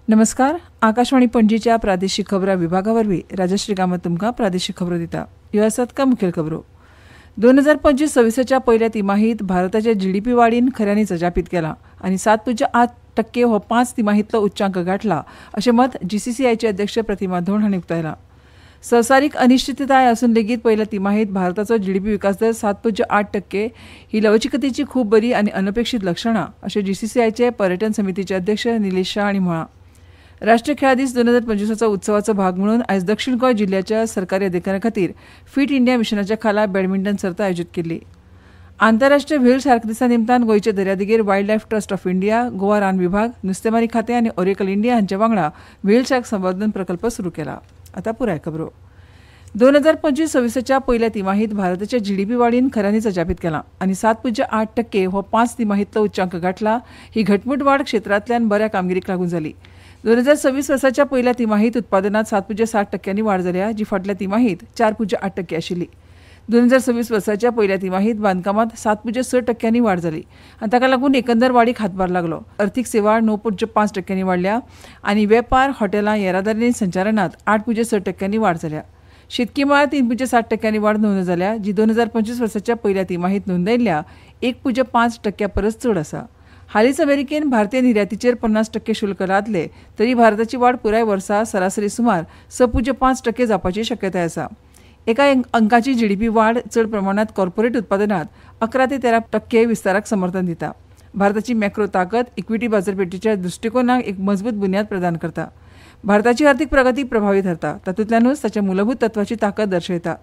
नमस्कार. आकाशवाणी पणजीच्या प्रादेशीक खबरां विभागावरवीं राजश्री कामत तुमकां प्रादेशीक खबरो दिता. ह्यो आसात काय मुखेल खबरो. 2025-26च्या पहिल्या तिमाहीत भारताच्या जीडीपी वाडीन खऱ्यांनीच अजापीत केला आनी 7.8% हो 5 तिमाहीतलो उच्चांक गाठला अशें मत जीसीसीआयचे अध्यक्ष प्रतिमा धोंड हांणी उक्तायलां. संवसारीक अनिश्चितताय आसून लेगीत पहिल्या तिमाहीत भारताचो जीडीपी विकास दर 7.8% ही लवचिकतेची खूब बरी आनी अनपेक्षीत लक्षणां अशें जीसीसीआयचे पर्यटन समितीचे अध्यक्ष निलेश शाह हांणी म्हळां. राष्ट्रीय खेळां दीस 2025 उत्सवाचो भाग म्हणून आयज दक्षिण गोंय जिल्ह्याच्या सरकारी अधिकाऱ्यां खातीर फीट इंडिया मिशनाच्या खाला बॅडमिंटन सर्त आयोजीत केल्ली. आंतरराष्ट्रीय व्हेल शार्क दिसा निमतान गोंयचे दर्यादेगेर wild life trust of India, Goa रान विभाग, नुस्तेमारी खातें आनी ओरेकल इंडिया हांचे वांगडा व्हेल शार्क संवर्धन प्रकल्प सुरू केला. आतां पुराय खबरो. 2025-26च्या पहिल्या तिमाहीत भारताच्या जीडीपी वाडीन खऱ्यांनीच अजापीत केला आनी 7.8% हो 5 तिमाहीतलो उच्चांक गाठला. ही घटमूट वाड क्षेत्रांतल्यान बऱ्या कामगिरीक लागून जाली. 2026 वर्साच्या पहिल्या तिमाहीत उत्पादनात 7.7% वाड जाल्या, जी फाटल्या तिमाहीत 4.8% आशिल्ली. 2026 वर्साच्या पहिल्या तिमाहीत बांदकामात 7.6% वाड जाली आनी ताका लागून एकंदर वाडीक हातभार लागलो. अर्थीक सेवा 9.5% वाडल्या आनी वेपार, हॉटेलां, येरादारी आनी संचालनात 8.6% वाड जाल्या. शेतकी मळार 3.7% वाड नोंद जाल्या, जी 2025 वर्साच्या पहिल्या तिमाहीत नोंदयल्ल्या 1.5% परस चड आसा. हालींच अमेरिकेन भारतीय निर्यातीचेर 50% शुल्क लादले तरी भारताची वाड पुराय वर्सा सरासरी सुमार 6.5% जावपाची शक्यताय आसा. एका अंकाची जीडीपी वाड चड प्रमाणात कॉर्पोरेट उत्पादनात 11 ते 13% विस्ताराक समर्थन दिता. भारताची मॅक्रो ताकद इक्विटी बाजारपेठेच्या दृश्टिकोनाक एक मजबूत बुन्याद प्रदान करता. भारताची आर्थीक प्रगती प्रभावी ठरता, तातूंतल्यानूच ताच्या मूलभूत तत्वाची ताकद दर्शयता.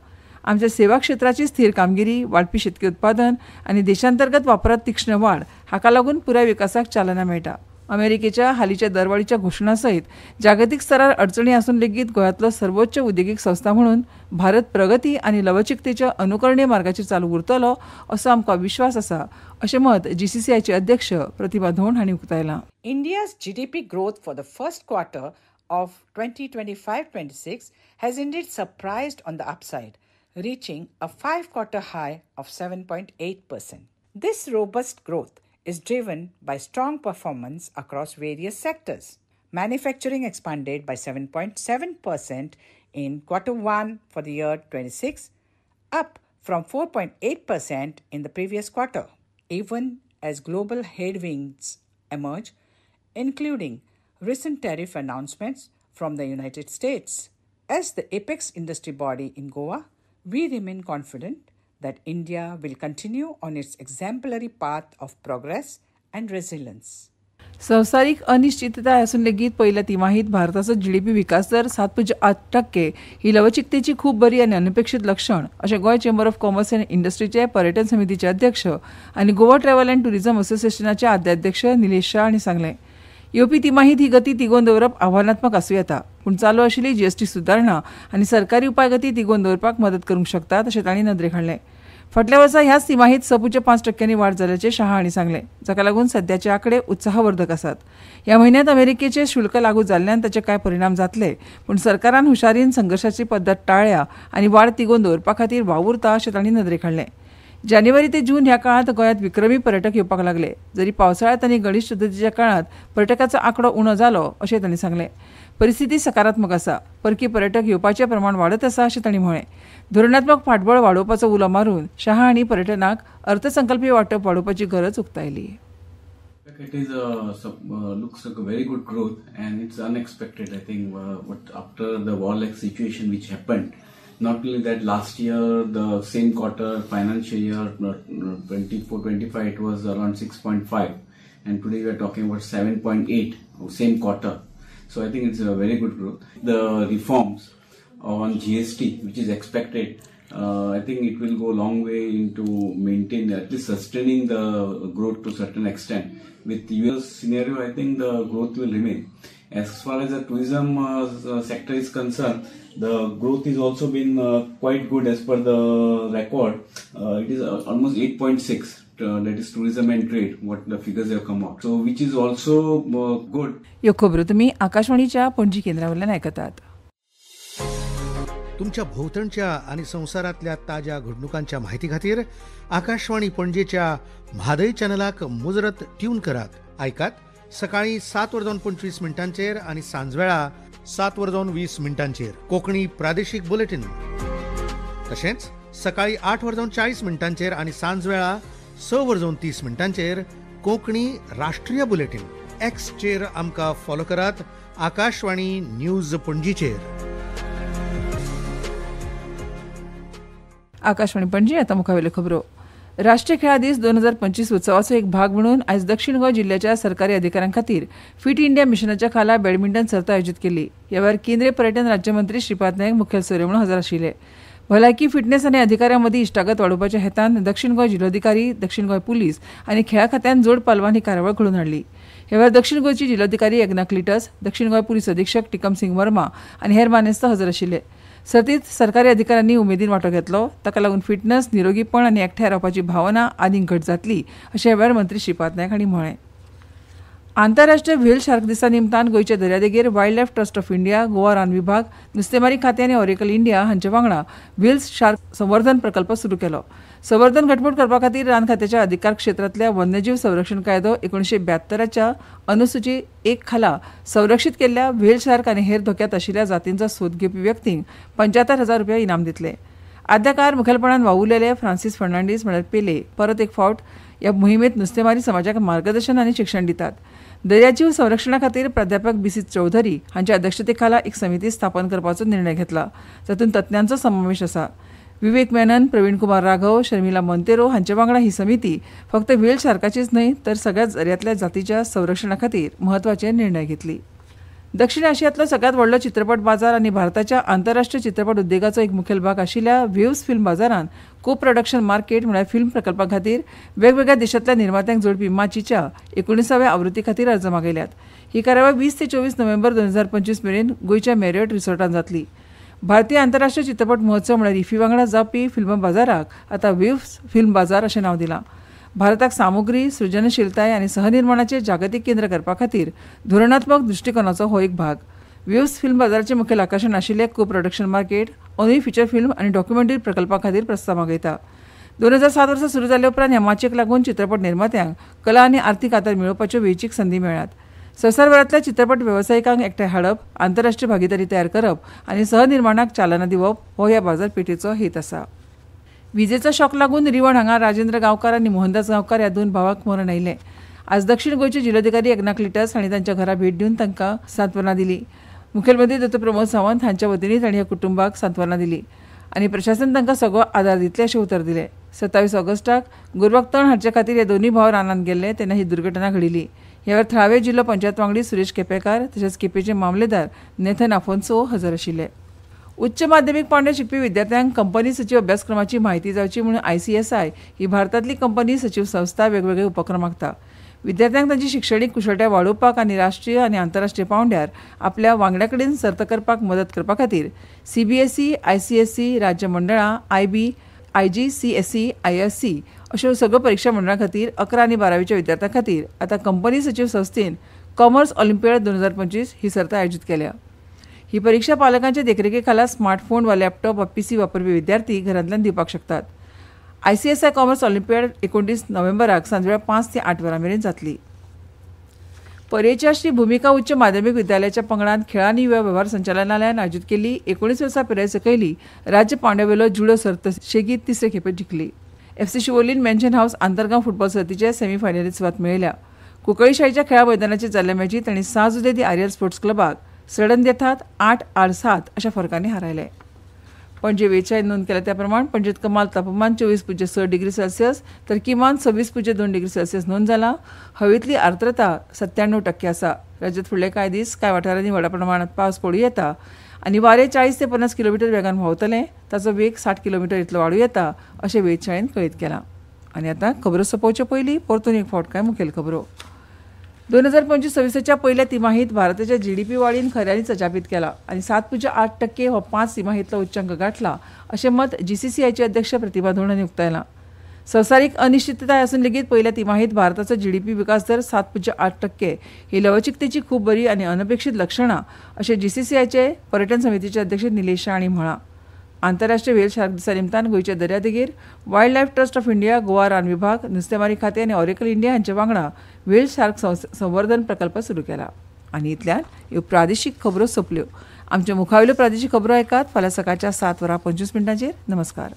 आमच्या सेवा क्षेत्राची स्थिर कामगिरी, वाडपी शेतकी उत्पादन आनी देशांतर्गत वापरात तीक्ष्ण वाड हाका लागून पुराय विकासाक चालना मेळटा. अमेरिकेच्या हालींच्या दरवाडीच्या घोशणा सयत जागतीक स्तरार अडचणी आसून लेगीत गोंयांतलो सर्वोच्च उद्देगीक संस्था म्हणून भारत प्रगती आनी लवचिकतेच्या अनुकरणीय मार्गाचेर चालू उरतलो असो आमकां विश्वास आसा अशें मत जीसीसीआयचे अध्यक्ष प्रतिमा धोंड हांणी उक्तायलां. India's GDP growth for the first quarter of 2025-26 has indeed surprised on the upside, reaching a 5-quarter high of 7.8%. This robust growth is driven by strong performance across various sectors. Manufacturing expanded by 7.7% in Q1 for the year 26, up from 4.8% in the previous quarter, even as global headwinds emerge, including recent tariff announcements from the United States. As the apex industry body in Goa, we remain confident that India will continue on its exemplary path of progress and resilience. संवसारीक अनिश्चितताय आसून लेगीत पहिल्या तिमाहीत भारताचो GDP विकास दर 7.8% ही लवचिकतेची खूब बरी आनी अनपेक्षीत लक्षण अशें Goem chamber of commerce and इंडस्ट्रीचे पर्यटन समितीचे अध्यक्ष आनी गोवा ट्रॅव्हल अँड टुरिझम असोसिएशनाचे आद्याध्यक्ष निलेश शाह हांणी सांगलें. येवपी तिमाहीत ही गती तिगोवन दवरप आव्हानात्मक आसूं येता, पूण चालू आशिल्ली जीएसटी सुदारणा आनी सरकारी उपाय गती तिगोवन दवरपाक मदत करूंक शकतात अशें तांणी नदरेक हाडलें. फाटल्या वर्सा ह्याच तिमाहीत 6.5% वाड जाल्याचें शाह हांणी सांगलें, जाका लागून सध्याचे आंकडे उत्साहवर्धक आसात. ह्या म्हयन्यांत अमेरिकेचे शुल्क लागू जाल्ल्यान ताचे कांय परिणाम जातले, पूण सरकारान हुशारीन संघर्शाची पद्दत टाळ्ळ्या आनी वाड तिगोवन दवरपा खातीर वावुरता अशें तांणी नदरेक हाडलें. जानेवारी ते जून ह्या काळात गोंयांत विक्रमी पर्यटक येवपाक लागले, जरी पावसाळ्यांत आनी गणेश चतुर्थीच्या काळात पर्यटकाचो आंकडो उणो जालो अशें तांणी सांगलें. परिस्थिती सकारात्मक आसा, परकी पर्यटक येवपाचें प्रमाण वाडत आसा अशें तांणी म्हळें. धोरणात्मक फाटबळ वाडोवपाचो उलो मारून शाह हांणी पर्यटनाक अर्थसंकल्पीय वांटप वाडोवपाची गरज उक्तायली. It is looks like a very good growth and it's unexpected. I think what after the war-like situation which happened, not only that last year the same quarter financial year 24-25 it was around 6.5 and today we are talking about 7.8 same quarter. So I think it's a very good growth. The reforms on GST which is expected, I think it will go a long way into maintain at least sustaining the growth to a certain extent. With US scenario, I think the growth will remain. As far as the tourism sector is concerned, the growth is also been quite good as per the record. It is almost 8.6. That is tourism and trade. What the figures have come out. So which is also good. ह्यो खबरो तुमी आकाशवाणीच्या पणजी केंद्रावयल्यान आयकतात. तुमच्या भोवतणच्या आणि संवसारातल्या ताज्या घडणुकांच्या माहिती खातीर आकाशवाणी पणजेच्या म्हादय चॅनलाक मुजरत ट्यून करात. ऐकात सकाळी 7:25 आणि सांजवेळा 7:20 कोंकणी प्रादेशीक बुलेटिन. तशेंच सकाळी 8:40 आणि सांजवेळा 6:30 कोंकणी राष्ट्रीय बुलेटिन. एक्सचेर आमकां फॉलो करात. आकाशवाणी न्यूज पणजीचेर. आकाशवाणी पणजी. आता मुखावेल्यो खबरो. राष्ट्रीय खेळा दीस 2025 उत्सवाचो एक भाग म्हणून आयज दक्षिण गोंय जिल्ह्याच्या सरकारी अधिकाऱ्यां खातीर फिट इंडिया मिशनाच्या खाला बॅडमिंटन सर्त आयोजीत केली. ह्या वेळार केंद्रीय पर्यटन राज्यमंत्री श्रीपाद नायक मुखेल सोयरे म्हणून हजर आशिल्ले. भलायकी, फिटनेस आनी अधिकाऱ्यां मदीं इश्टागत वाडोवपाच्या हेतान दक्षिण गोंय जिल्लोधिकारी, दक्षिण गोंय पुलीस आनी खेळा खात्यान जोड पालवान ही कार्यावळ घडोवन हाडली. ह्या वेळार दक्षिण गोंयची जिल्लोधिकारी एग्नाक्लिटस, दक्षिण गोंय पुलीस अधीक्षक टिकम सिंग वर्मा आनी हेर मानेस्त हजर आशिल्ले. सर्तीत सरकारी अधिकाऱ्यांनी उमेदीन वांटो घेतलो. ताका लागून फिटनेस, निरोगीपण आनी एकठांय रावपाची भावना आनीक घट जातली अशें ह्या वेळार मंत्री श्रीपाद नायक हांणी म्हळें. आंतरराष्ट्रीय व्हेल शार्क दिसा निमतान गोंयच्या दर्यादेगेर wild life trust of India, Goa रान विभाग, नुस्तेमारी खातें आनी ऑरेकल इंडिया हांचे वांगडा व्हेल शार्क संवर्धन प्रकल्प सुरू केलो. संवर्धन घटमूट करपा खातीर रान खात्याच्या अधिकार क्षेत्रांतल्या वन्यजीव संरक्षण कायदो 1972च्या अनुसूची 1 खाला संरक्षीत केल्ल्या व्हेल शार्क आनी हेर धोक्यांत आशिल्ल्या जातींचो सोद घेवपी व्यक्तींक 75,000 रुपया इनाम दितले. आद्यकार मुखेलपणान वावुरलेले फ्रांसीस फर्नांडीस म्हळ्यार पेले परत एक फावट ह्या मोहिमेंत नुस्तेमारी समाजाक मार्गदर्शन आनी शिक्षण दितात. दर्याजीव संरक्षणा खातीर प्राध्यापक BC चौधरी हांच्या अध्यक्षते खाला एक समिती स्थापन करपाचो निर्णय घेतला, जातूंत तज्ञांचो समावेश आसा. विवेक मेनन, प्रवीण कुमार राघव, शर्मिला मोंतेरो हांचे वांगडा ही समिती फक्त व्हेल शार्काचीच न्हय तर सगळ्या दर्यांतल्या जातीच्या संरक्षणा खातीर म्हत्वाचे निर्णय घेतली. दक्षिण आशियांतलो सगळ्यात व्हडलो चित्रपट बाजार आनी भारताच्या आंतरराष्ट्रीय चित्रपट उद्देगाचो एक मुखेल भाग आशिल्ल्या वेव्स फिल्म बाजारान को प्रोडक्शन मार्केट म्हळ्यार फिल्म प्रकल्पा खातीर वेगवेगळ्या देशांतल्या निर्मात्यांक जोडपी माचीच्या 19व्या आवृत्ती खातीर अर्ज मागयल्यात. ही कार्यावळ 20 ते 24 नोव्हेंबर 2025 मेरेन गोंयच्या मेरियट रिसॉर्टात जातली. भारतीय आंतरराष्ट्रीय चित्रपट महोत्सव म्हळ्यार इफ्फी वांगडा जावपी फिल्म बाजाराक आतां वेव्स फिल्म बाजार अशें नांव दिलां. भारताक सामुग्री, सृजनशीलताय आनी सहनिर्माणाचें जागतीक केंद्र करपा खातीर धोरणात्मक दृश्टिकोनाचो हो एक भाग. वेव्स फिल्म बाजाराचें मुखेल आकर्शण आशिल्लें को प्रोडक्शन मार्केट अंदूय फिचर फिल्म आनी डॉक्युमेंटरी प्रकल्पा खातीर प्रस्ताव मागयता. 2007 वर्सा सुरू जाल्ले उपरांत ह्या माचयेक लागून चित्रपट निर्मात्यांक कला आनी आर्थीक आदार मेळोवपाच्यो वेंचीक संदी मेळ्ळ्यात. संवसारभरांतल्या चित्रपट वेवसायिकांक एकठांय हाडप, आंतरराष्ट्रीय भागीदारी तयार करप आनी सहनिर्माणाक चालना दिवप हो ह्या बाजारपेठेचो हेत आसा. विजेचो शॉक लागून रिवण हांगा राजेंद्र गांवकार आनी मोहनदास गांवकार ह्या 2 भावांक मरण आयिल्लें. आज दक्षिण गोंयचे जिल्लोधिकारी एग्नाक्लिटस हांणी तांच्या घरा भेट दिवन तांकां सांत्वना दिली. मुखेलमंत्री डॉ. प्रमोद सावंत हांच्या वतीन तांणी ह्या कुटुंबाक सांत्वना दिली आनी प्रशासन तांकां सगळो आदार दितले अशें उतर दिलें. 27 ऑगस्टाक गोरवाक तण हाडचे खातीर हे दोनूय भाव रानांत गेल्ले तेन्ना ही दुर्घटना घडिल्ली. ह्या वेळार थळावे जिल्लो पंचायत वांगडी सुरेश केपेकार तशेंच केपेचे मामलेदार नेथन आफोन्सो हजर आशिल्ले. उच्च माध्यमीक पांवड्यार शिकपी विद्यार्थ्यांक कंपनी सचीव अभ्यासक्रमाची म्हायती जावची म्हणून ICSI ही भारतांतली कंपनी सचीव संस्था वेगवेगळे उपक्रम आंखता. विद्यार्थ्यांक तांची शिक्षणीक कुशळटाय वाडोवपाक आनी राष्ट्रीय आनी आंतरराष्ट्रीय पांवड्यार आपल्या वांगड्या कडेन सर्त करपाक मदत करपा खातीर CBSE, ICSE, राज्य मंडळां, IB, IGCSE, ISC अश्यो सगळ्यो परीक्षा मंडळां खातीर 11 आनी 12वीच्या विद्यार्थ्यां खातीर आतां कंपनी सचीव संस्थेन कॉमर्स ऑलिंपियाड 2025 ही सर्त आयोजीत केल्या. ही परीक्षा पालकांच्या देखरेखी खाला स्मार्टफोन वा लॅपटॉप वा PC वापरपी विद्यार्थी घरांतल्यान दिवपाक शकतात. ICSI कॉमर्स ऑलिंपियाड 29 नोव्हेंबराक सांजवेळा 5 ते 8 वरां मेरेन जातली. पर्येच्या श्री भुमिका उच्च माध्यमीक विद्यालयाच्या पंगडान खेळ आनी युवा वेव्हार संचालनालयान आयोजीत केल्ली 19 वर्सां पिराये सकयली राज्य पांवड्यावेलो जुडो सर्त शेगीत 3रे खेपे जिखली. FC शिवोलीन मेन्शन हाऊस आंतरगांव फुटबॉल सर्तीचे सेमी फायनलीत सुवात मेळयल्या. कुंकळी शाळेच्या खेळा मैदानाचेर जाल्ल्या मॅचीत तांणी 6 जुदे दी आर्यल स्पोर्ट्स क्लबाक सडन देतात 8-7 अशा फरकांनी हारयले. पणजे वेधशाळेन नोंद केल्या त्या प्रमाण पणजेत कमाल तापमान 24.6 डिग्री सेल्सियस तर किमान 26.2 डिग्री सेल्सियस नोंद जाला. हवेतली आर्द्रता 97% आसा. राज्यात फुडले कांय दीस कांय वाठारांनी व्हड प्रमाणात पावस पडूं येता आनी वारे 40 ते 50 किलोमीटर वेगान व्हांवतले. ताचो वेग 60 किलोमीटर इतलो वाडूं येता अशें वेधशाळेन कळीत केलां. आनी आतां खबरो सोंपोवचे पयलीं परतून एक फावट कांय मुखेल खबरो. 2025-26च्या पहिल्या तिमाहीत भारताच्या GDP वाडीन खऱ्यांनीच अजापीत केला आनी 7.8% हो 5 तिमाहीतलो उच्चांक गाठला अशें मत GCCIचे अध्यक्ष प्रतिभा धोंड हांणी उक्तायलां. संवसारीक अनिश्चितताय आसून लेगीत पहिल्या तिमाहीत भारताचो GDP विकास दर 7.8% ही लवचिकतेची खूब बरी आनी अनपेक्षीत लक्षणां अशें GCCIचे पर्यटन समितीचे अध्यक्ष निलेश शाह हांणी म्हळां. आंतरराष्ट्रीय व्हेल शार्क दिसा निमतान गोंयच्या दर्यादेगेर wild life trust of India, Goa रान विभाग, नुस्तेमारी खातें आनी ऑरेकल इंडिया हांचे वांगडा व्हेल शार्क संवर्धन प्रकल्प सुरू केला. आनी इतल्यान ह्यो प्रादेशीक खबरो सोंपल्यो. आमच्यो मुखावेल्यो प्रादेशीक खबरो ऐकात फाल्यां सकाळच्या 7:25 नमस्कार.